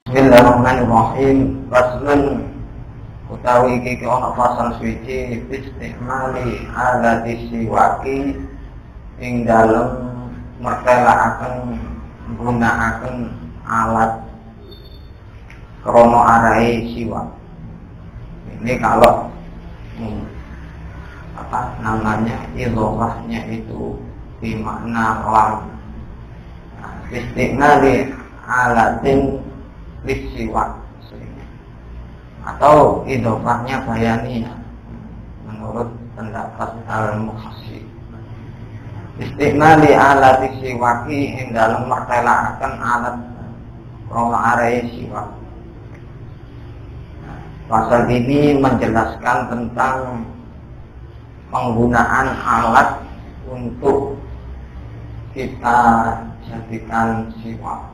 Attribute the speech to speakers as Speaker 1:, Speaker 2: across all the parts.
Speaker 1: Bismillahirrahmanirrahim. Faslun utawi iki ana fasal suci istimali alati siwaki ing dalem mertelakaken nggunakaken alat krono arahe siwak. Ini kalau namanya idhofahnya itu bermakna lam. Istimali alatin siwak atau idhofahnya bayaniyah menurut pendapat al-mukhasi. Istimali alat siwaki ing dalam mertelakaken alat krono arahe siwak. Pasal ini menjelaskan tentang penggunaan alat untuk kita jadikan siwak,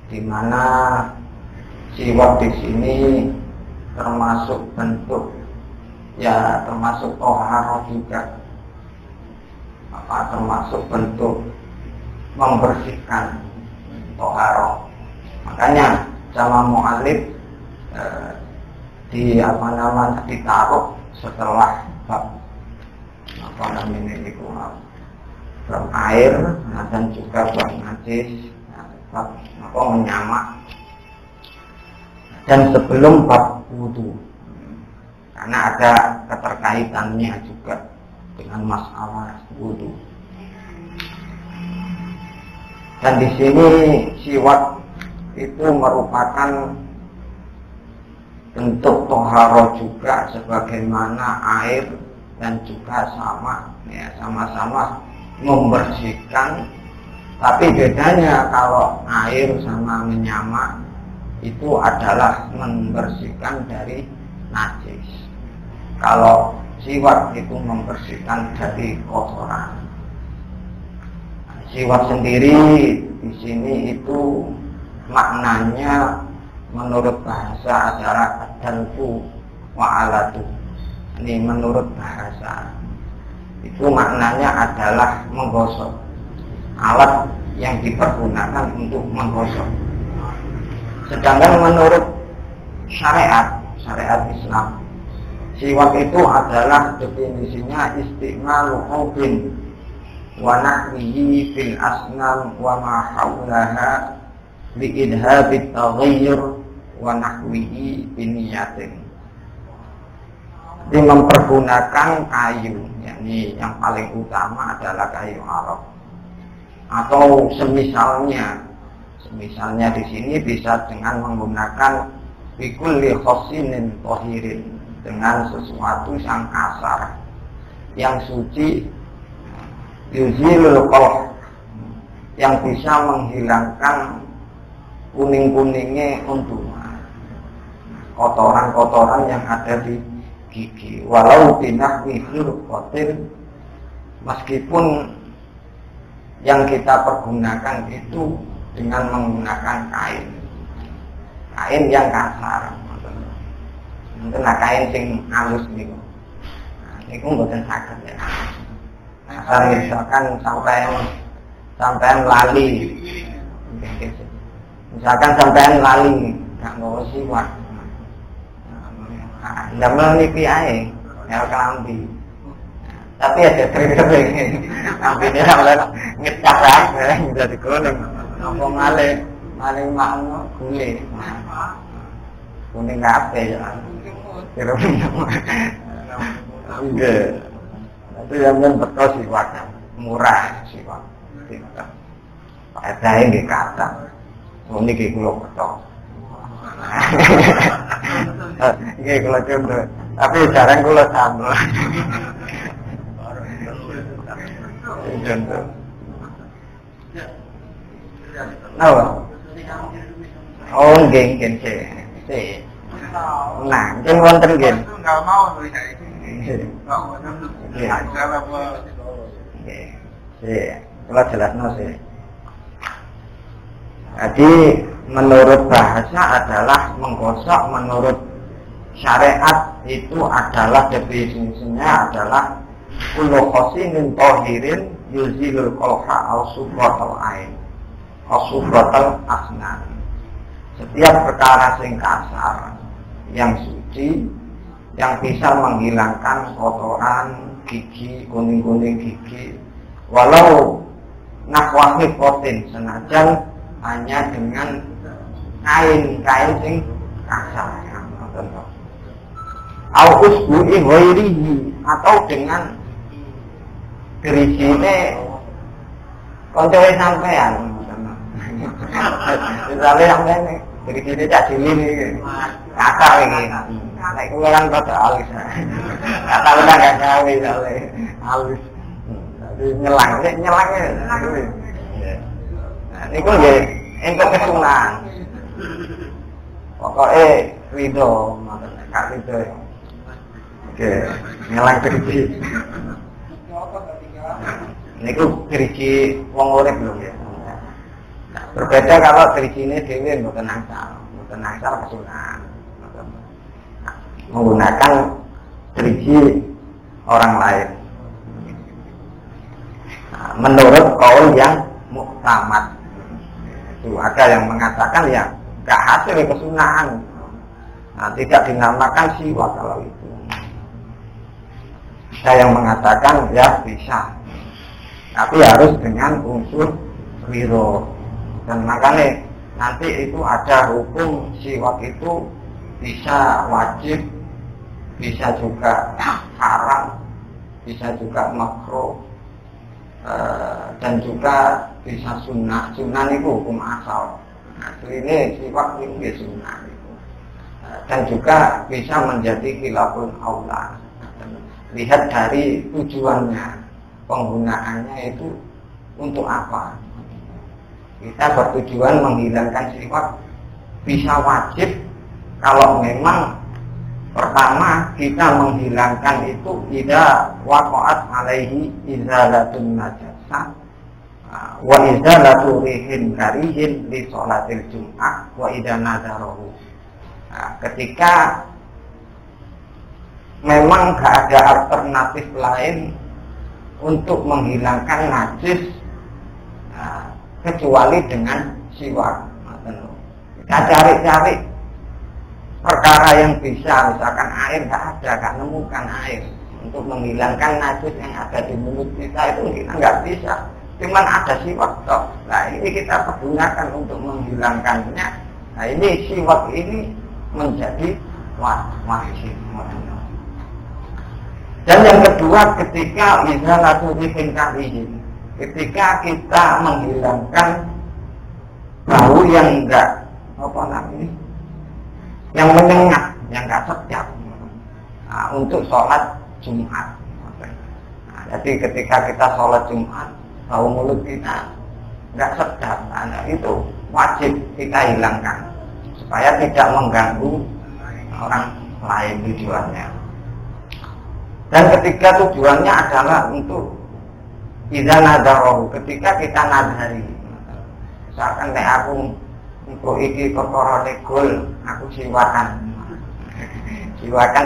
Speaker 1: di mana siwak di sini termasuk bentuk, ya termasuk toharo juga, termasuk bentuk membersihkan toharo. Makanya sama mu'alif ditaruh setelah bab bab air, dan juga bab najis, bab menyamak, dan sebelum bab wudu, karena ada keterkaitannya juga dengan masalah wudu. Dan di sini siwak itu merupakan bentuk toharo juga, sebagaimana air dan juga sama-sama membersihkan. Tapi bedanya kalau air sama menyamak itu adalah membersihkan dari najis. Kalau siwak itu membersihkan dari kotoran. Siwak sendiri di sini itu maknanya menurut bahasa adalah adalku wa alatu. Ini menurut bahasa itu maknanya adalah menggosok, alat yang dipergunakan untuk menggosok. Sedangkan menurut syariat Islam, siwak itu adalah definisinya istimalu hubin wa nahwihi fil asnam wa ma haulaha li idhabit taghayyur wa nahwihi biniyatin. Jadi mempergunakan kayu, yakni yang paling utama adalah kayu arok, atau semisalnya di sini bisa dengan menggunakan bikulli khosinin tohirin, dengan sesuatu yang kasar, yang suci, yuzilul qalb, yang bisa menghilangkan kuning-kuningnya untuk kotoran-kotoran yang ada di gigi, walau binahwi khirqatin, meskipun yang kita pergunakan itu dengan menggunakan kain yang kasar, mungkin kain sing halus niku. Niku mboten saged ya. Misalkan sampean lali, gak nggawa siwak, ndamel niki ae ya kelambi. Tapi ada trik-trik ambine oleh ngecas ae dadi kuning. Apa maling makno gule. Kuning kabeh ya. Kira nggih. Itu yang betul siwak, murah siwak. Padahal nggih kata. Niki kula betul. Nggih kula contoh. Tapi jarang kula sambel. Contoh. Napa? Oh, nggih sih. Nah, jen wonten nggih. Enggak mau lho saiki. Nggih. Nggih. Kula jelasno sih. Jadi menurut bahasa adalah menggosok, menurut syariat itu adalah definisinya adalah kullu khosinin tohirin yuzilul qalha au subratal ain au subratal asnan. setiap perkara sing kasar yang suci yang bisa menghilangkan kotoran gigi, kuning-kuning gigi, walau nahwahi potin, senajan hanya dengan kain sing kasar, au usbu'i ghairihi, atau dengan gerijine koncoe sampean. Misalnya sampean gerijine cak cilik iki kasar iki. Nek kowe kan rada alus. Kata udah gak gawe soalnya alus. Jadi nyelang. Nah, niku nggih entuk kesunahan. Pokoke ridho, maksud Kak ridho. Oke, nyelang geriji. Niku geriji wong urip lho ya. Nah, berbeda kalau gerijine dhewe mboten angsal kesunahan. Menggunakan geriji orang lain. Nah, menurut kaul yang muktamad, itu ada yang mengatakan ya gak hasil kesunahan. Nah, tidak dinamakan siwak kalau itu. Ada yang mengatakan ya bisa, tapi harus dengan unsur wiro. Dan makanya nanti itu ada hukum siwak itu bisa wajib, bisa juga haram, bisa juga makruh, dan juga bisa sunnah. Sunnah itu hukum asal. Aslinya siwak itu sunnah itu. Dan juga bisa menjadi khilaful aula. Lihat dari tujuannya, penggunaannya itu untuk apa. Kita bertujuan menghilangkan siwak, bisa wajib kalau memang pertama kita menghilangkan itu idza waqa'at alaihi izalatun najasah wa izalatu rihin karihin li sholatil jum'ah wa idza nadarahu. Nah, ketika memang gak ada alternatif lain untuk menghilangkan najis kecuali dengan siwak. Kita cari-cari perkara yang bisa, misalkan air gak nemukan air untuk menghilangkan najis yang ada di mulut kita, itu kita nggak bisa, cuman ada siwak toh. Nah ini kita pergunakan untuk menghilangkannya. Nah ini siwak ini menjadi wajib. Dan yang kedua, ketika misalnya ketika kita menghilangkan bau yang enggak yang menyengat, yang enggak sedap, untuk sholat Jumat. Nah, jadi ketika kita sholat Jumat, bau mulut kita enggak sedap, nah, itu wajib kita hilangkan supaya tidak mengganggu orang lain tujuannya. Dan ketika tujuannya adalah untuk idza nadarahu, ketika kita nadari, misalkan nek aku untuk iki perkara negol, aku siwakan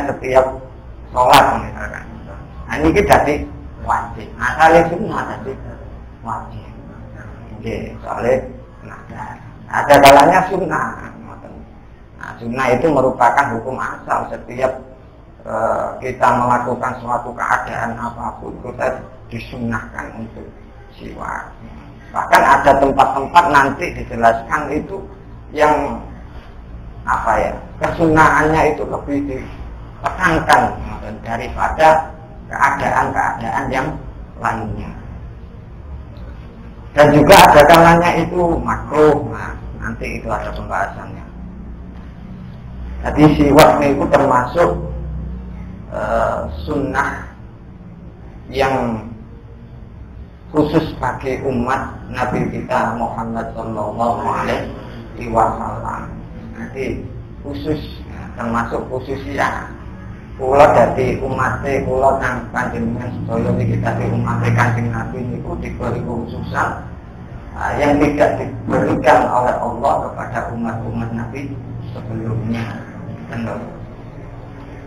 Speaker 1: setiap sholat misalkan. Nah ini jadi wajib. Asalnya sunnah jadi wajib. Oke, soalnya ada kalanya sunnah. Nah, sunnah itu merupakan hukum asal. Setiap kita melakukan suatu keadaan apapun, kita disunnahkan untuk siwak. Bahkan ada tempat-tempat nanti dijelaskan itu yang kesunahannya itu lebih ditekankan daripada keadaan-keadaan yang lainnya. Dan juga ada kalanya itu makruh. Nah, nanti itu ada pembahasannya. Jadi siwak itu termasuk sunnah yang khusus bagi umat Nabi kita Muhammad Sallallahu Alaihi Wasallam. Jadi khusus, termasuk khususnya kula dari umatnya kula nang panjenengan sedaya iki dadi umatnya Kanjeng Nabi niku diberi khususan yang tidak diberikan oleh Allah kepada umat-umat Nabi sebelumnya.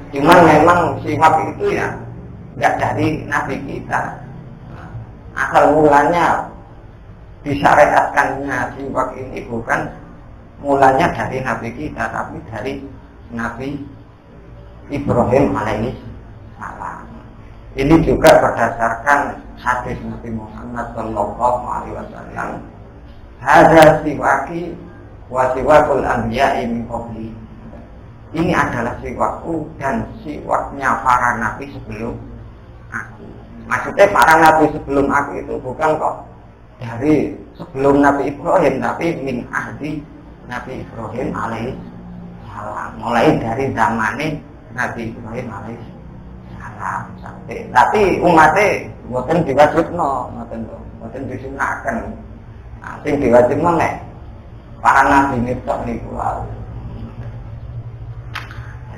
Speaker 1: Cuman memang sifat itu ya nggak dari Nabi kita. Asal mulanya disyariatkannya sifat ini bukan mulanya dari Nabi kita, tapi dari Nabi Ibrahim alaihi salam. Ini juga berdasarkan hadis Nabi Muhammad sallallahu alaihi wasallam. Hadza siwaki wa siwakul anbiya'i min qabli. Ini adalah siwakku dan siwaknya para nabi sebelum aku. Maksudnya para nabi sebelum aku itu bukan kok dari sebelum Nabi Ibrahim, tapi min ahdi Nabi Ibrahim alaihi salam. Mulai dari zamannya Nabi Ibrahim alaihi salam sampai. Tapi umatnya mboten diwajibno, mboten disunahkan. Nah, sing diwajibno nek para nabi nitok niku wae.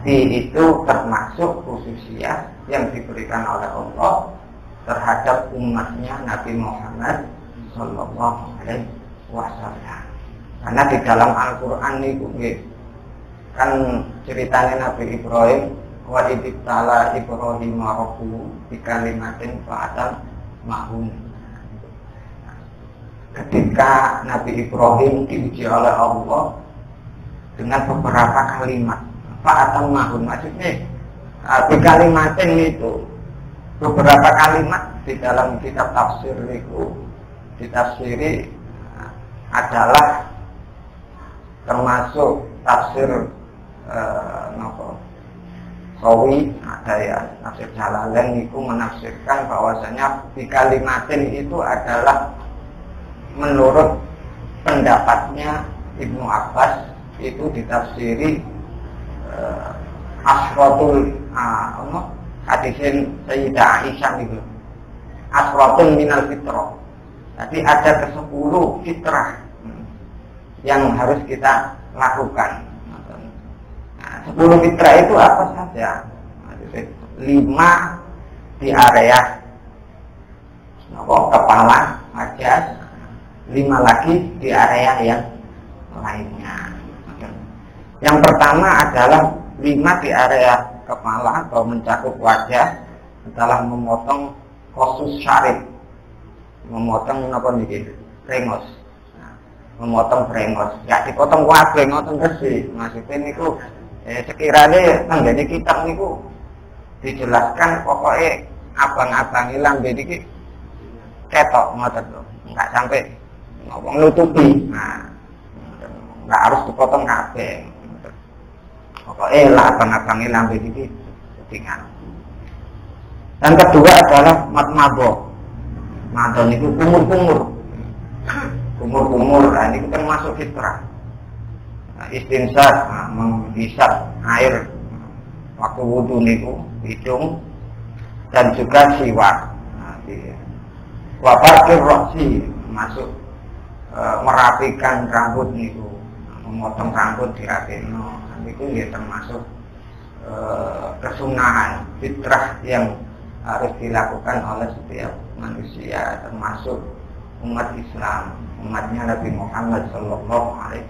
Speaker 1: Jadi itu termasuk khususiyah yang diberikan oleh Allah terhadap umatnya Nabi Muhammad sallallahu alaihi wasallam. Karena di dalam Al-Qur'an niku kan ceritanya Nabi Ibrahim, wa idibtala Ibrahim rabbuhu bi kalimatin fa'atal mahum. Ketika Nabi Ibrahim diuji oleh Allah dengan beberapa kalimat, fa'atal mahum, maksudnya di kalimatin itu beberapa kalimat di dalam kitab tafsir itu ditafsiri adalah termasuk tafsir Sawi, ada ya tafsir Jalalain itu menafsirkan bahwasanya di kalimatin itu adalah menurut pendapatnya Ibnu Abbas itu ditafsiri asratul hadisin Sayyidah Aisyah itu asratul minal fitrah. Jadi ada ke-10 fitrah yang harus kita lakukan. Nah, 10 fitrah itu apa saja? 5 di area kepala, wajah, 5 lagi di area yang lainnya. Yang pertama adalah 5 di area kepala atau mencakup wajah adalah memotong khusus syarif, memotong rengos, memotong rengos. Ya dipotong kabeh ngoten resi. Maksudnya niku sekiranya tanggane kitab niku dijelaskan pokoknya abang-abang lambe niki ketok ngoten lho. Enggak sampai nutupi. Nah, enggak harus dipotong kabeh. Pokoknya lah abang-abang lambe niki ketingan. Dan kedua adalah matmabo. Mantan itu kumur-kumur, nah, ini termasuk fitrah. Nah, istinsar, menghisap air waktu wudhu niku hidung dan juga siwak. Wabakir roksi masuk merapikan rambut niku, memotong rambut dirapino, itu ya termasuk kesunahan fitrah yang harus dilakukan oleh setiap manusia, termasuk umat Islam, umatnya Nabi Muhammad sallallahu alaihi